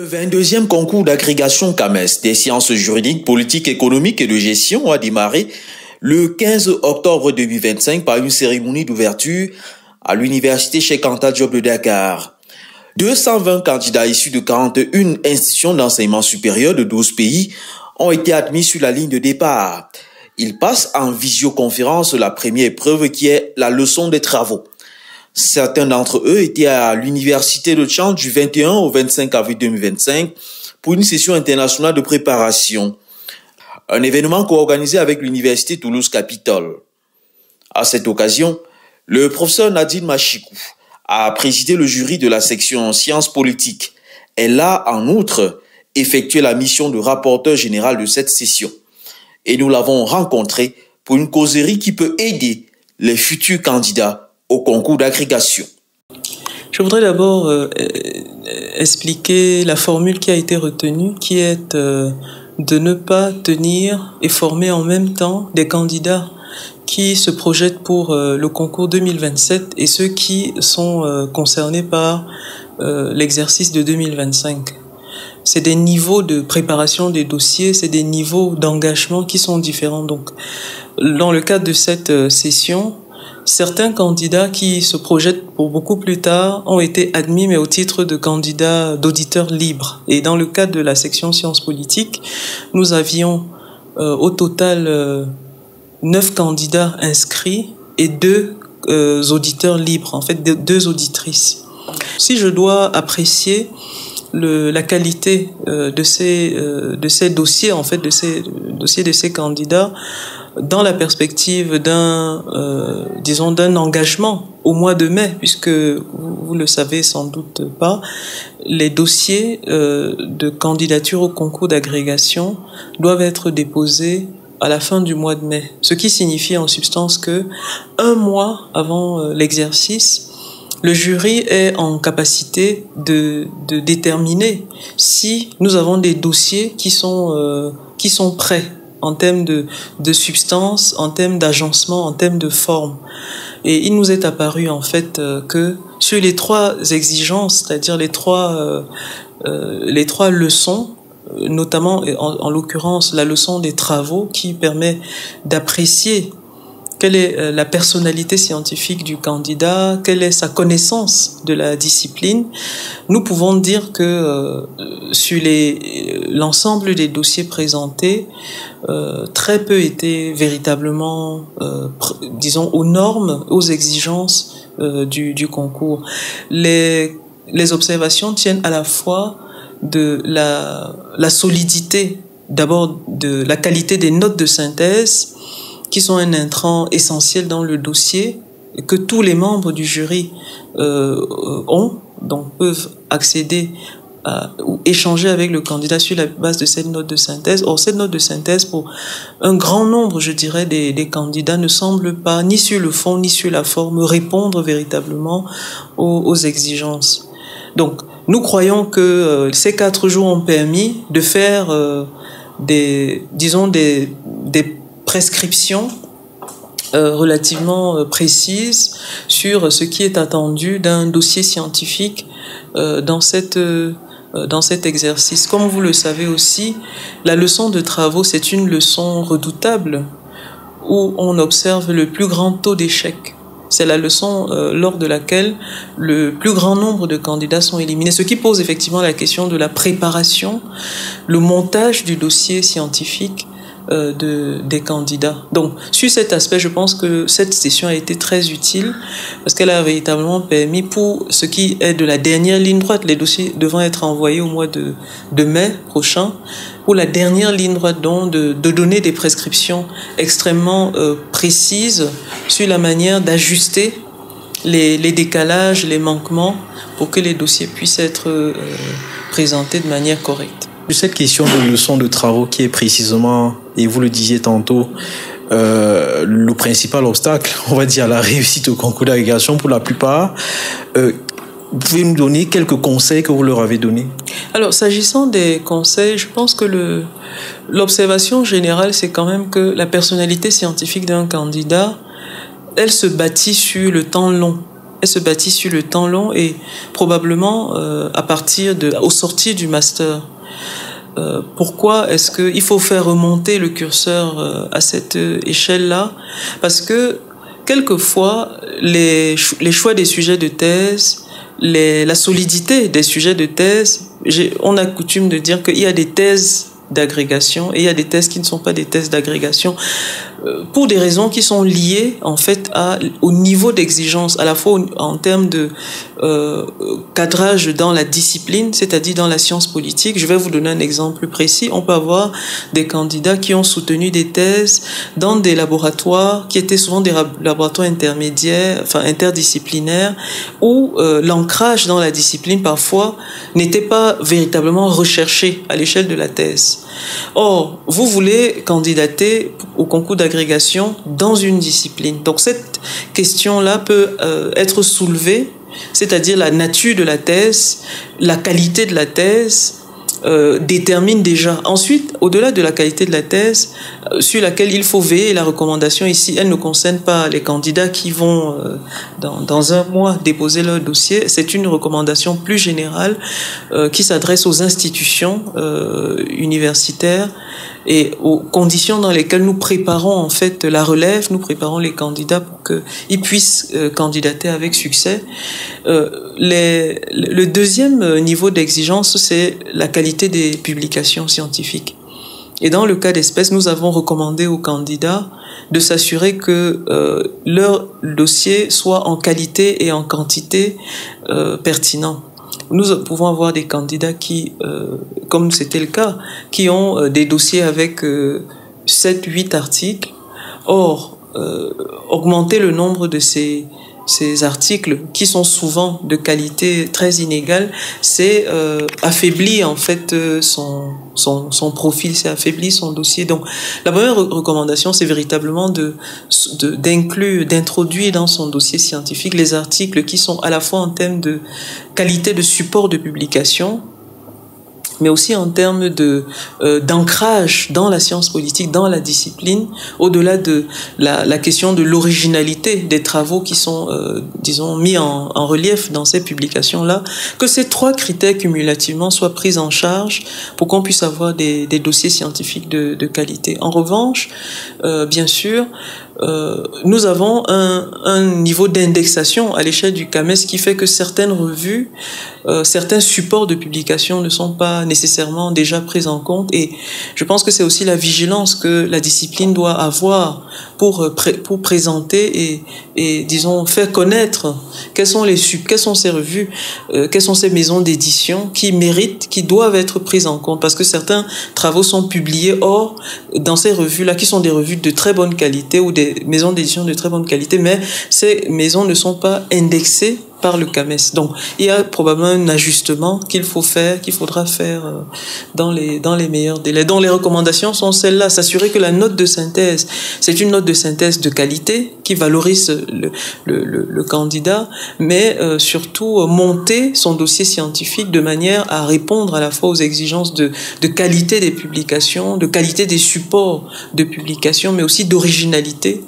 22e concours d'agrégation CAMES des sciences juridiques, politiques, économiques et de gestion a démarré le 15 octobre 2025 par une cérémonie d'ouverture à l'université Cheikh Anta Diop de Dakar. 220 candidats issus de 41 institutions d'enseignement supérieur de 12 pays ont été admis sur la ligne de départ. Ils passent en visioconférence la première épreuve qui est la leçon des travaux. Certains d'entre eux étaient à l'université de Tchang du 21 au 25 avril 2025 pour une session internationale de préparation. Un événement co-organisé avec l'université Toulouse-Capitole. À cette occasion, le professeur Nadine Machikou a présidé le jury de la section sciences politiques. Elle a, en outre, effectué la mission de rapporteur général de cette session. Et nous l'avons rencontré pour une causerie qui peut aider les futurs candidats au concours d'agrégation. Je voudrais d'abord expliquer la formule qui a été retenue, qui est de ne pas tenir et former en même temps des candidats qui se projettent pour le concours 2027 et ceux qui sont concernés par l'exercice de 2025. C'est des niveaux de préparation des dossiers, c'est des niveaux d'engagement qui sont différents. Donc, dans le cadre de cette session, certains candidats qui se projettent pour beaucoup plus tard ont été admis, mais au titre de candidats d'auditeurs libres. Et dans le cadre de la section sciences politiques, nous avions au total 9 candidats inscrits et 2 auditeurs libres, en fait 2 auditrices. Si je dois apprécier la qualité de ces dossiers, en fait de ces dossiers de ces candidats, dans la perspective d'un engagement au mois de mai, puisque vous le savez sans doute pas, les dossiers de candidature au concours d'agrégation doivent être déposés à la fin du mois de mai. Ce qui signifie en substance que 1 mois avant l'exercice, le jury est en capacité de déterminer si nous avons des dossiers qui sont prêts en termes de substance, en termes d'agencement, en termes de forme. Et il nous est apparu en fait que sur les 3 exigences, c'est-à-dire les trois leçons, notamment en l'occurrence la leçon des travaux qui permet d'apprécier quelle est la personnalité scientifique du candidat, quelle est sa connaissance de la discipline, nous pouvons dire que sur l'ensemble des dossiers présentés, très peu étaient véritablement, disons, aux normes, aux exigences du concours. Les observations tiennent à la fois de la solidité, d'abord de la qualité des notes de synthèse, qui sont un intrant essentiel dans le dossier, et que tous les membres du jury ont, donc peuvent accéder ou échanger avec le candidat sur la base de cette note de synthèse. Or, cette note de synthèse, pour un grand nombre, je dirais, des candidats, ne semble pas, ni sur le fond, ni sur la forme, répondre véritablement aux exigences. Donc, nous croyons que ces 4 jours ont permis de faire des prescriptions relativement précises sur ce qui est attendu d'un dossier scientifique dans cet exercice. Comme vous le savez aussi, la leçon de travaux, c'est une leçon redoutable où on observe le plus grand taux d'échec. C'est la leçon lors de laquelle le plus grand nombre de candidats sont éliminés, ce qui pose effectivement la question de la préparation, le montage du dossier scientifique des candidats. Donc, sur cet aspect, je pense que cette session a été très utile parce qu'elle a véritablement permis, pour ce qui est de la dernière ligne droite, les dossiers devant être envoyés au mois de mai prochain, pour la dernière ligne droite, donc, de donner des prescriptions extrêmement précises sur la manière d'ajuster les décalages, les manquements, pour que les dossiers puissent être présentés de manière correcte. Cette question de leçon de travaux qui est précisément, et vous le disiez tantôt, le principal obstacle, on va dire, à la réussite au concours d'agrégation pour la plupart, vous pouvez nous donner quelques conseils que vous leur avez donnés? Alors, s'agissant des conseils, je pense que l'observation générale, c'est quand même que la personnalité scientifique d'un candidat, elle se bâtit sur le temps long. elle se bâtit sur le temps long et probablement au sortir du master. Pourquoi est-ce qu'il faut faire remonter le curseur à cette échelle-là? Parce que quelquefois, les choix des sujets de thèse, la solidité des sujets de thèse, on a coutume de dire qu'il y a des thèses d'agrégation et il y a des thèses qui ne sont pas des thèses d'agrégation pour des raisons qui sont liées en fait au niveau d'exigence, à la fois en termes de cadrage dans la discipline, c'est-à-dire dans la science politique. Je vais vous donner un exemple précis. On peut avoir des candidats qui ont soutenu des thèses dans des laboratoires qui étaient souvent des laboratoires intermédiaires, enfin interdisciplinaires, où l'ancrage dans la discipline parfois n'était pas véritablement recherché à l'échelle de la thèse. Or, vous voulez candidater au concours d'agrégation dans une discipline. Donc cette question-là peut être soulevée, c'est-à-dire la nature de la thèse, la qualité de la thèse détermine déjà. Ensuite, au-delà de la qualité de la thèse, sur laquelle il faut veiller, la recommandation ici, elle ne concerne pas les candidats qui vont dans un mois déposer leur dossier. C'est une recommandation plus générale qui s'adresse aux institutions universitaires et aux conditions dans lesquelles nous préparons en fait la relève, nous préparons les candidats pour qu'ils puissent candidater avec succès. Le deuxième niveau d'exigence, c'est la qualité des publications scientifiques. Et dans le cas d'espèce, nous avons recommandé aux candidats de s'assurer que leur dossier soit en qualité et en quantité pertinent. Nous pouvons avoir des candidats qui, comme c'était le cas, qui ont des dossiers avec 7-8 articles. Or, augmenter le nombre de ces articles qui sont souvent de qualité très inégale, c'est affaiblir en fait son profil, c'est affaiblir son dossier. Donc la première recommandation, c'est véritablement d'introduire dans son dossier scientifique les articles qui sont à la fois en termes de qualité de support de publication, mais aussi en termes d'ancrage dans la science politique, dans la discipline, au-delà de la question de l'originalité des travaux qui sont, disons, mis en relief dans ces publications-là, que ces trois critères cumulativement soient pris en charge pour qu'on puisse avoir des dossiers scientifiques de qualité. En revanche, bien sûr, nous avons un niveau d'indexation à l'échelle du CAMES qui fait que certaines revues, certains supports de publication ne sont pas nécessairement déjà pris en compte, et je pense que c'est aussi la vigilance que la discipline doit avoir pour présenter et disons faire connaître quelles sont ces revues, quelles sont ces maisons d'édition qui méritent, qui doivent être prises en compte, parce que certains travaux sont publiés hors dans ces revues-là qui sont des revues de très bonne qualité ou des maisons d'édition de très bonne qualité, mais ces maisons ne sont pas indexées par le CAMES. Donc, il y a probablement un ajustement qu'il faudra faire dans les meilleurs délais. Donc, les recommandations sont celles-là. S'assurer que la note de synthèse, c'est une note de synthèse de qualité qui valorise le candidat, mais surtout monter son dossier scientifique de manière à répondre à la fois aux exigences de qualité des publications, de qualité des supports de publication, mais aussi d'originalité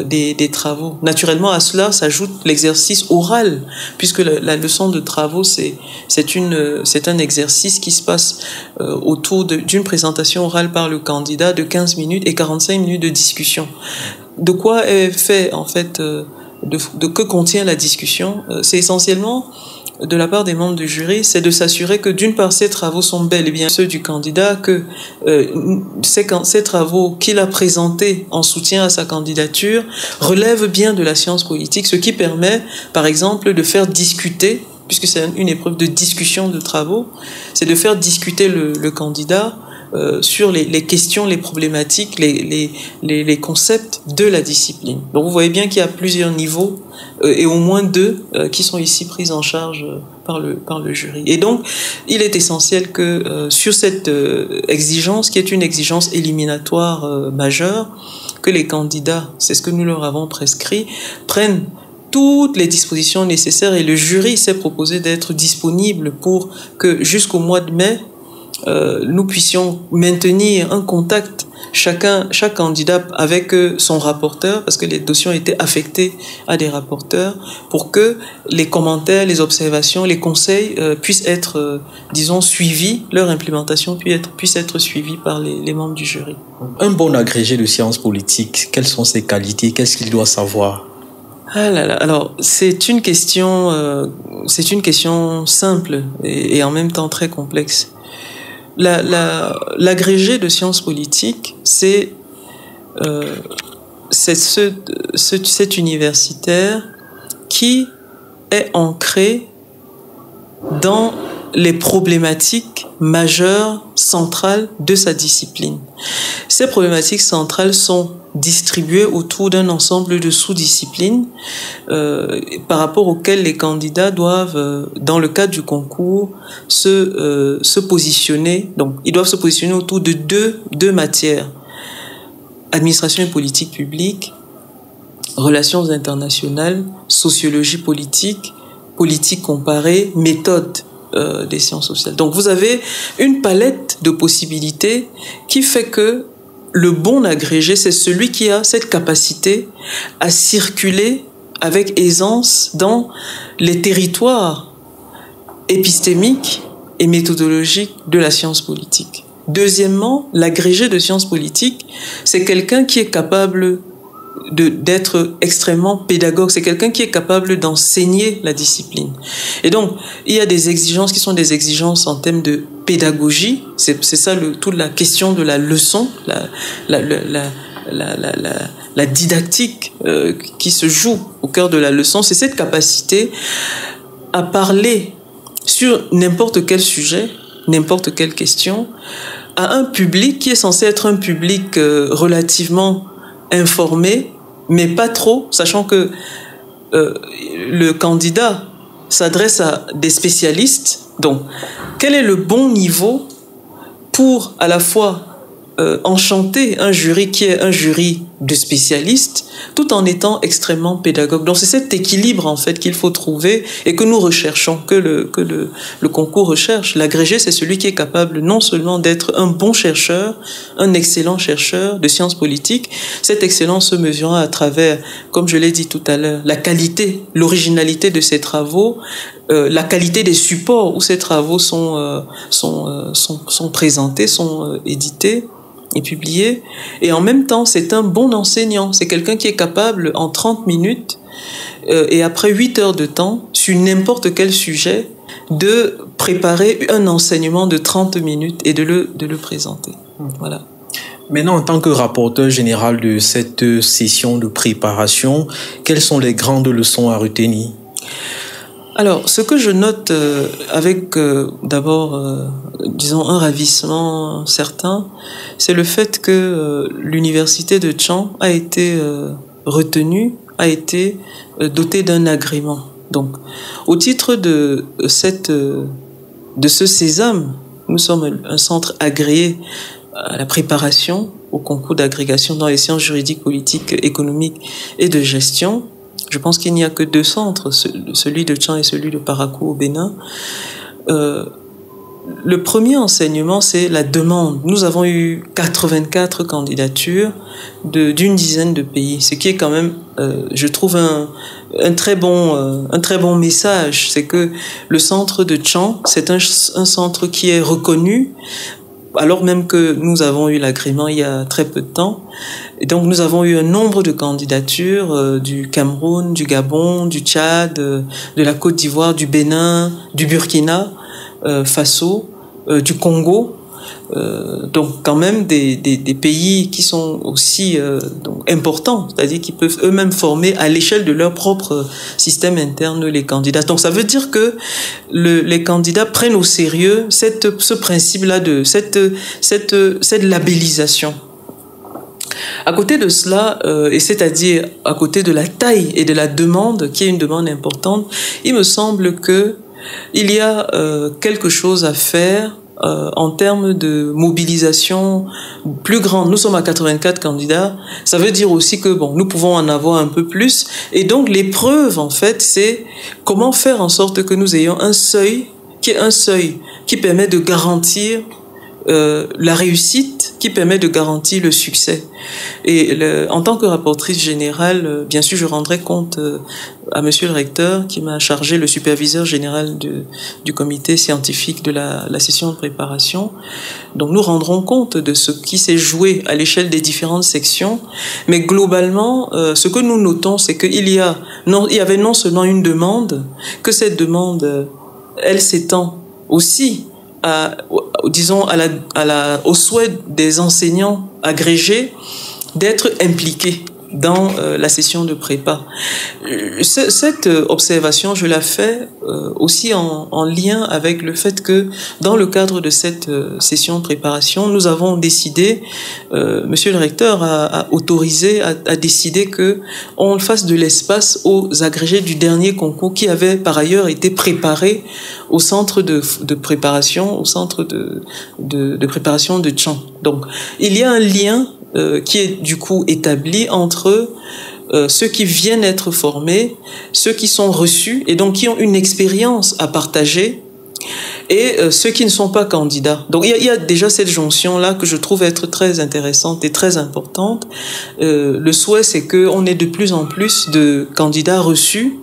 des travaux. Naturellement, à cela s'ajoute l'exercice oral, puisque la leçon de travaux, c'est un exercice qui se passe autour d'une présentation orale par le candidat de 15 minutes et 45 minutes de discussion. De quoi est fait, en fait, que contient la discussion? C'est essentiellement, de la part des membres du jury, c'est de s'assurer que d'une part ces travaux sont bel et bien ceux du candidat, que ces travaux qu'il a présentés en soutien à sa candidature relèvent bien de la science politique, ce qui permet par exemple de faire discuter, puisque c'est une épreuve de discussion de travaux, c'est de faire discuter le candidat sur les questions, les problématiques, les concepts de la discipline. Donc vous voyez bien qu'il y a plusieurs niveaux et au moins 2 qui sont ici pris en charge par le jury. Et donc, il est essentiel que sur cette exigence, qui est une exigence éliminatoire majeure, que les candidats, c'est ce que nous leur avons prescrit, prennent toutes les dispositions nécessaires, et le jury s'est proposé d'être disponible pour que jusqu'au mois de mai, nous puissions maintenir un contact chaque candidat avec son rapporteur, parce que les dossiers ont été affectés à des rapporteurs, pour que les commentaires, les observations, les conseils puissent être, disons, suivis, leur implémentation puisse être suivie par les membres du jury. Un bon agrégé de sciences politiques, quelles sont ses qualités? Qu'est-ce qu'il doit savoir? Ah là là. Alors, c'est une question simple et en même temps très complexe. L'agrégé de sciences politiques, c'est cet universitaire qui est ancré dans les problématiques majeures, centrales de sa discipline. Ces problématiques centrales sont distribuées autour d'un ensemble de sous-disciplines par rapport auxquelles les candidats doivent, dans le cadre du concours, se positionner. Donc, ils doivent se positionner autour de deux matières: administration et politique publique, relations internationales, sociologie politique, politique comparée, méthode des sciences sociales. Donc vous avez une palette de possibilités qui fait que le bon agrégé, c'est celui qui a cette capacité à circuler avec aisance dans les territoires épistémiques et méthodologiques de la science politique. Deuxièmement, l'agrégé de sciences politiques, c'est quelqu'un qui est capable d'être extrêmement pédagogue, c'est quelqu'un qui est capable d'enseigner la discipline. Et donc, il y a des exigences qui sont des exigences en termes de pédagogie, c'est ça toute la question de la leçon, la didactique qui se joue au cœur de la leçon, c'est cette capacité à parler sur n'importe quel sujet, n'importe quelle question, à un public qui est censé être un public relativement informé, mais pas trop, sachant que le candidat s'adresse à des spécialistes. Donc, quel est le bon niveau pour à la fois enchanter un jury qui est un jury de spécialistes, tout en étant extrêmement pédagogue. Donc c'est cet équilibre en fait qu'il faut trouver et que nous recherchons, que le concours recherche. L'agrégé, c'est celui qui est capable non seulement d'être un bon chercheur, un excellent chercheur de sciences politiques, cette excellence se mesurant à travers, comme je l'ai dit tout à l'heure, la qualité, l'originalité de ses travaux, la qualité des supports où ces travaux sont présentés, sont édités et publié, et en même temps c'est un bon enseignant, c'est quelqu'un qui est capable en 30 minutes et après 8 heures de temps sur n'importe quel sujet de préparer un enseignement de 30 minutes et de le présenter. Voilà. Maintenant, en tant que rapporteur général de cette session de préparation, quelles sont les grandes leçons à retenir? Alors, ce que je note avec d'abord, disons, un ravissement certain, c'est le fait que l'université de Tchang a été retenue, a été dotée d'un agrément. Donc, au titre de ce sésame, nous sommes un centre agréé à la préparation au concours d'agrégation dans les sciences juridiques, politiques, économiques et de gestion. Je pense qu'il n'y a que 2 centres, celui de Tchang et celui de Parakou au Bénin. Le premier enseignement, c'est la demande. Nous avons eu 84 candidatures d'une dizaine de pays, ce qui est quand même, je trouve, un très bon message. C'est que le centre de Tchang, c'est un centre qui est reconnu, alors même que nous avons eu l'agrément il y a très peu de temps. Et donc nous avons eu un nombre de candidatures du Cameroun, du Gabon, du Tchad, de la Côte d'Ivoire, du Bénin, du Burkina Faso, du Congo. Donc quand même des pays qui sont aussi donc importants, c'est-à-dire qui peuvent eux-mêmes former à l'échelle de leur propre système interne les candidats. Donc ça veut dire que les candidats prennent au sérieux ce principe-là de cette labellisation. À côté de cela, et c'est-à-dire à côté de la taille et de la demande, qui est une demande importante, il me semble que il y a quelque chose à faire en termes de mobilisation plus grande. Nous sommes à 84 candidats. Ça veut dire aussi que nous pouvons en avoir un peu plus. Et donc l'épreuve, en fait, c'est comment faire en sorte que nous ayons un seuil qui permet de garantir la réussite, qui permet de garantir le succès. Et en tant que rapportrice générale, bien sûr, je rendrai compte à Monsieur le recteur qui m'a chargé, le superviseur général du comité scientifique de la session de préparation. Donc nous rendrons compte de ce qui s'est joué à l'échelle des différentes sections, mais globalement, ce que nous notons, c'est qu'il y avait non seulement une demande, que cette demande, elle s'étend aussi au souhait des enseignants agrégés d'être impliqués dans la session de prépa. Cette observation, je la fais aussi en lien avec le fait que dans le cadre de cette session de préparation, nous avons décidé, Monsieur le recteur a autorisé, a décidé que on fasse de l'espace aux agrégés du dernier concours qui avaient par ailleurs été préparés au centre de préparation, au centre de préparation de Tchang. Donc, il y a un lien qui est du coup établi entre ceux qui viennent être formés, ceux qui sont reçus et donc qui ont une expérience à partager, et ceux qui ne sont pas candidats. Donc il y a déjà cette jonction-là que je trouve être très intéressante et très importante. Le souhait, c'est qu'on ait de plus en plus de candidats reçus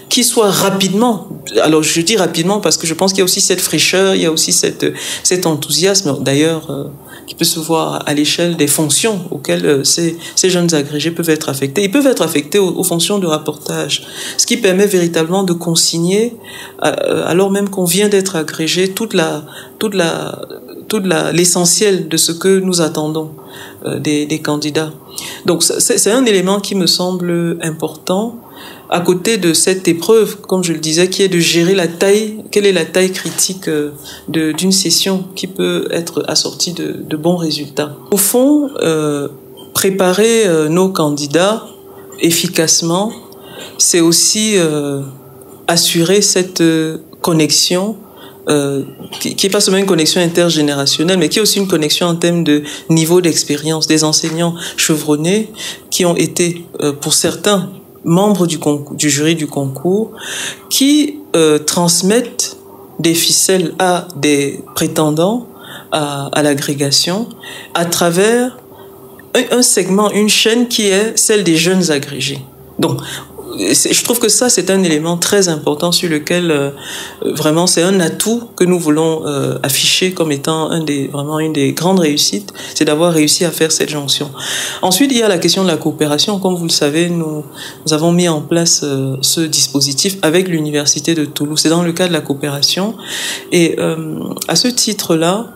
qui soient rapidement, alors je dis rapidement parce que je pense qu'il y a aussi cette fraîcheur, il y a aussi cet enthousiasme, d'ailleurs, qui peut se voir à l'échelle des fonctions auxquelles ces jeunes agrégés peuvent être affectés. Ils peuvent être affectés aux fonctions de rapportage, ce qui permet véritablement de consigner, alors même qu'on vient d'être agrégé, l'essentiel de ce que nous attendons des candidats. Donc c'est un élément qui me semble important, à côté de cette épreuve, comme je le disais, qui est de gérer quelle est la taille critique d'une session qui peut être assortie de bons résultats. Au fond, préparer nos candidats efficacement, c'est aussi assurer cette connexion qui est pas seulement une connexion intergénérationnelle, mais qui est aussi une connexion en termes de niveau d'expérience des enseignants chevronnés qui ont été, pour certains, membres du jury du concours, qui transmettent des ficelles à des prétendants à l'agrégation à travers un segment, une chaîne qui est celle des jeunes agrégés. Donc, je trouve que ça, c'est un élément très important sur lequel vraiment c'est un atout que nous voulons afficher comme étant une des grandes réussites, c'est d'avoir réussi à faire cette jonction. Ensuite, il y a la question de la coopération. Comme vous le savez, nous avons mis en place ce dispositif avec l'Université de Toulouse. C'est dans le cadre de la coopération. Et à ce titre-là,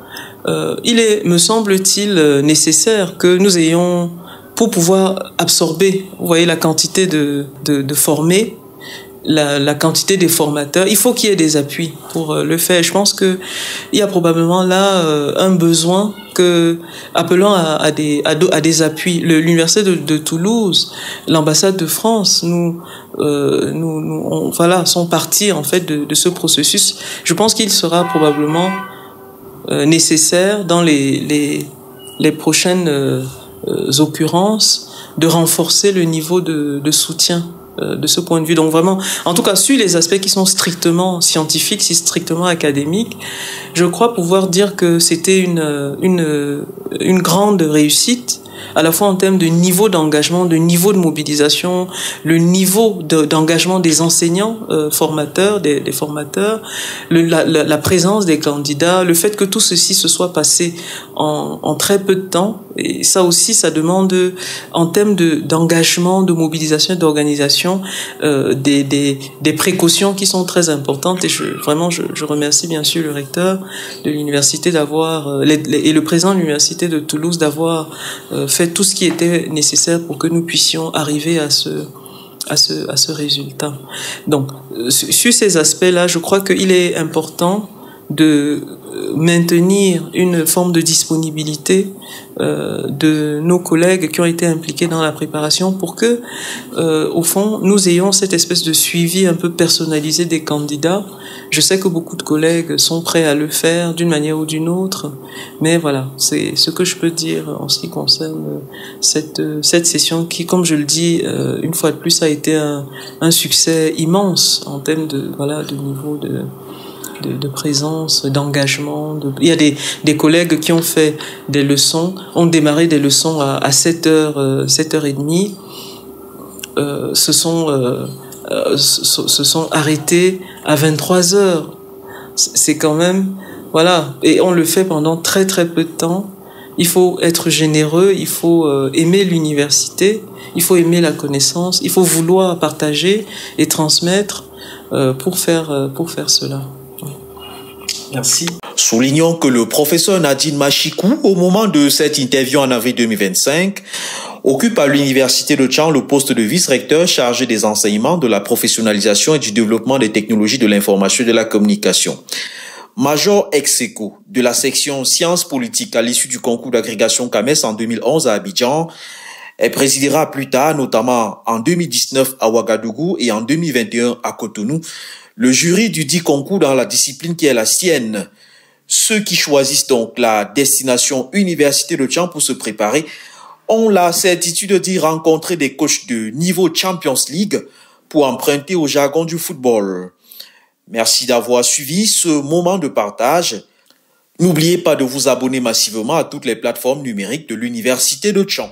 il est, me semble-t-il, nécessaire que nous ayons, pour pouvoir absorber, vous voyez, la quantité de formés, la quantité des formateurs, il faut qu'il y ait des appuis pour le faire. Je pense que il y a probablement là un besoin appelant à des appuis. L'Université de Toulouse, l'ambassade de France, sont partis en fait de ce processus. Je pense qu'il sera probablement nécessaire dans les prochaines occurrences de renforcer le niveau de soutien de ce point de vue. Donc vraiment, en tout cas sur les aspects qui sont strictement scientifiques, si strictement académiques, je crois pouvoir dire que c'était une grande réussite, à la fois en termes de niveau d'engagement, de niveau de mobilisation, le niveau d'engagement des enseignants formateurs, des formateurs, la présence des candidats, le fait que tout ceci se soit passé en très peu de temps. Et ça aussi, ça demande, en termes d'engagement, de mobilisation et d'organisation, des précautions qui sont très importantes. Et je remercie bien sûr le recteur de l'université et le président de l'université de Toulouse d'avoir fait tout ce qui était nécessaire pour que nous puissions arriver à ce résultat. Donc, sur ces aspects-là, je crois qu'il est important de maintenir une forme de disponibilité de nos collègues qui ont été impliqués dans la préparation pour que, au fond, nous ayons cette espèce de suivi un peu personnalisé des candidats. Je sais que beaucoup de collègues sont prêts à le faire d'une manière ou d'une autre, mais voilà, c'est ce que je peux dire en ce qui concerne cette session qui, comme je le dis, une fois de plus, a été un succès immense en termes de niveau de présence, d'engagement. Il y a des collègues qui ont fait des leçons, ont démarré des leçons à 7h, 7h30, se sont arrêtés à 23h. C'est quand même, voilà. Et on le fait pendant très très peu de temps. Il faut être généreux, il faut aimer l'université, il faut aimer la connaissance, il faut vouloir partager et transmettre pour faire cela. Merci. Soulignons que le professeur Nadine Machikou, au moment de cette interview en avril 2025, occupe à l'université de Tchang le poste de vice-recteur chargé des enseignements, de la professionnalisation et du développement des technologies de l'information et de la communication. Major ex-aequo de la section sciences politiques à l'issue du concours d'agrégation CAMES en 2011 à Abidjan, elle présidera plus tard, notamment en 2019 à Ouagadougou et en 2021 à Cotonou, le jury du dit concours dans la discipline qui est la sienne. Ceux qui choisissent donc la destination Université de Tchang pour se préparer ont la certitude d'y rencontrer des coachs de niveau Champions League pour emprunter au jargon du football. Merci d'avoir suivi ce moment de partage. N'oubliez pas de vous abonner massivement à toutes les plateformes numériques de l'Université de Tchang.